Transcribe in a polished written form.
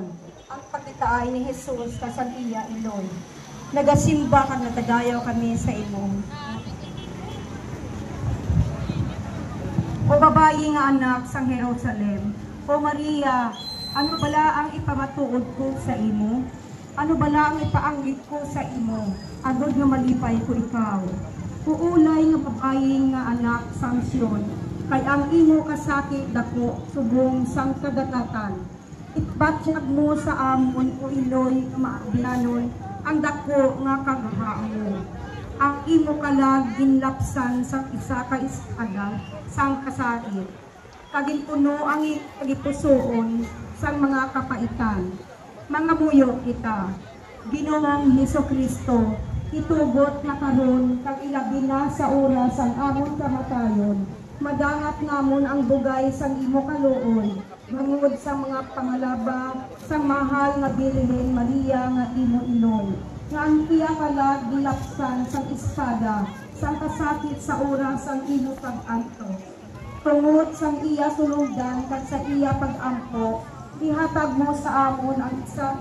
Panginoon, ang pagkitaay ni Jesus kasang iya Iloy. Nagasimba kang natagayaw kami sa imo. O babayi nga anak sang Jerusalem, o Maria, ano bala ang ipamatuod ko sa imo? Ano bala ang ipaanggit ko sa imo? Agod nga malipay ko ikaw. Uulay nga babayi nga anak sang Sion, kay ang imo kasakit dako subong sang kagatatan. Itbatyag mo sa amon o Iloy nga maaglanon ang dako nga kagahaan mo. Ang imo kalag ginlapsan sa isa ka espada sang kasakit. Kaginpuno ang kagipusoon sang mga kapaitan. Mga muyo kita, Ginoong Hesukristo, itugot na karon kag ilabi na sa oras ang amon kamatayon. Madangat namon ang bugay sang imo kaluoy, bangod sa mga pangalaba sang mahal nga Birhen Maria nga imo Iloy. Nga ang iya kalag dilapsan sang espada, sang kasakit sa oras ang imo pag-anto. Tungod sang iya sulugan kag sa iya pag-ampo, ihatag mo sa amon ang isa